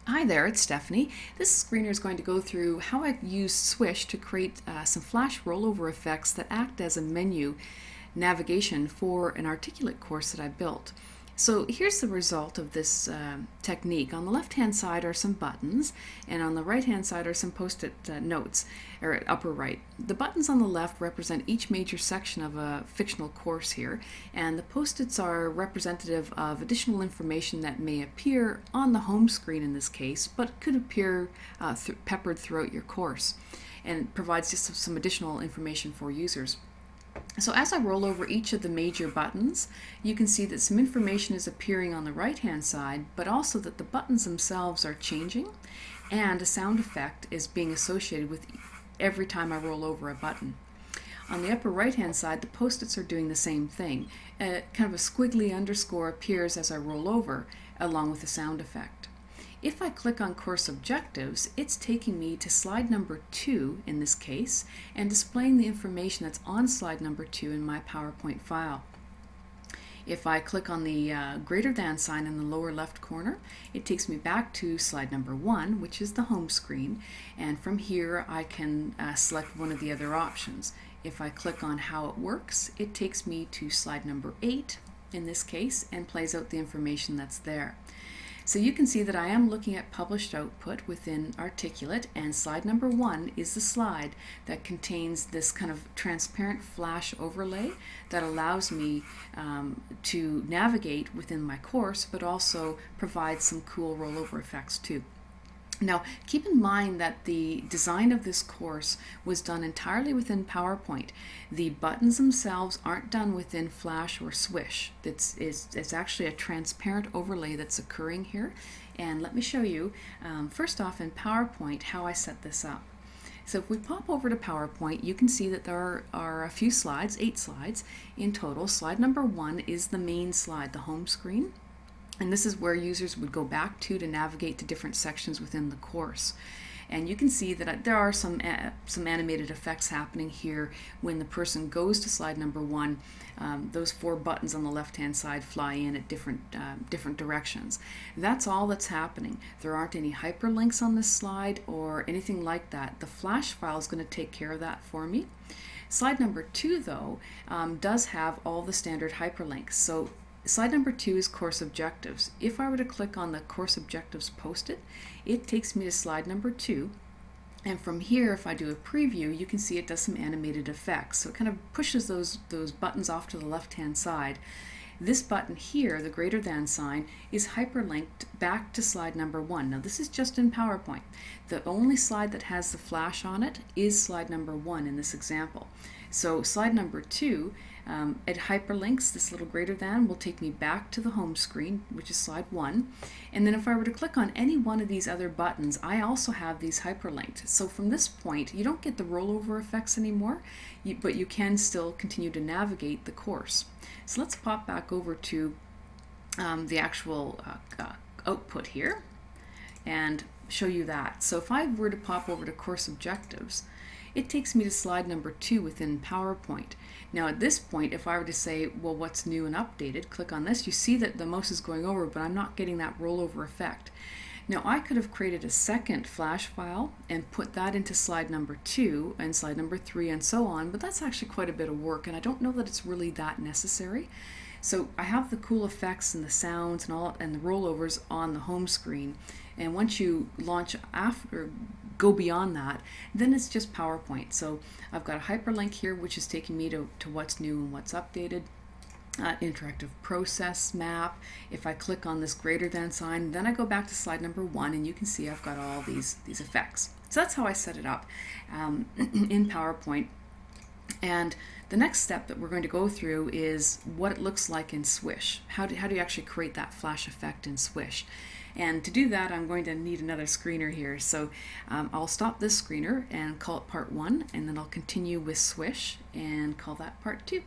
Hi there, it's Stephanie. This screener is going to go through how I use Swish to create some flash rollover effects that act as a menu navigation for an articulate course that I built. So here's the result of this technique. On the left-hand side are some buttons, and on the right-hand side are some post-it notes, or upper right. The buttons on the left represent each major section of a fictional course here, and the post-its are representative of additional information that may appear on the home screen in this case, but could appear peppered throughout your course, and provides just some additional information for users. So as I roll over each of the major buttons, you can see that some information is appearing on the right-hand side, but also that the buttons themselves are changing, and a sound effect is being associated with every time I roll over a button. On the upper right-hand side, the post-its are doing the same thing. Kind of a squiggly underscore appears as I roll over, along with the sound effect. If I click on course objectives, it's taking me to slide number 2 in this case, and displaying the information that's on slide number 2 in my PowerPoint file. If I click on the greater than sign in the lower left corner, it takes me back to slide number 1, which is the home screen, and from here I can select one of the other options. If I click on how it works, it takes me to slide number 8 in this case, and plays out the information that's there. So you can see that I am looking at published output within Articulate, and slide number 1 is the slide that contains this kind of transparent flash overlay that allows me to navigate within my course, but also provide some cool rollover effects too. Now, keep in mind that the design of this course was done entirely within PowerPoint. The buttons themselves aren't done within Flash or Swish. It's actually a transparent overlay that's occurring here. And let me show you, first off in PowerPoint, how I set this up. So if we pop over to PowerPoint, you can see that there are a few slides, 8 slides in total. Slide number 1 is the main slide, the home screen. And this is where users would go back to navigate to different sections within the course. And you can see that there are some animated effects happening here when the person goes to slide number 1. Those 4 buttons on the left-hand side fly in at different directions. That's all that's happening. There aren't any hyperlinks on this slide or anything like that. The Flash file is going to take care of that for me. Slide number 2, though, does have all the standard hyperlinks. So slide number 2 is course objectives. If I were to click on the course objectives post-it, it takes me to slide number 2. And from here, if I do a preview, you can see it does some animated effects. So it kind of pushes those buttons off to the left-hand side. This button here, the greater than sign, is hyperlinked back to slide number 1. Now this is just in PowerPoint. The only slide that has the flash on it is slide number 1 in this example. So slide number 2, it hyperlinks, this little greater than will take me back to the home screen, which is slide 1. And then if I were to click on any one of these other buttons, I also have these hyperlinked. So from this point, you don't get the rollover effects anymore, but you can still continue to navigate the course. So let's pop back over to the actual output here and show you that. So if I were to pop over to course objectives, it takes me to slide number 2 within PowerPoint. Now at this point, if I were to say, well, what's new and updated, click on this, you see that the mouse is going over, but I'm not getting that rollover effect. Now I could have created a second flash file and put that into slide number 2 and slide number 3 and so on, but that's actually quite a bit of work, and I don't know that it's really that necessary. So I have the cool effects and the sounds and the rollovers on the home screen, and once you launch after, go beyond that, then it's just PowerPoint. So I've got a hyperlink here which is taking me to what's new and what's updated. Interactive process map. If I click on this greater than sign, then I go back to slide number 1, and you can see I've got all these effects. So that's how I set it up in PowerPoint. And the next step that we're going to go through is what it looks like in Swish. How do you actually create that flash effect in Swish? And to do that, I'm going to need another screener here. So I'll stop this screener and call it part 1, and then I'll continue with Swish and call that part 2.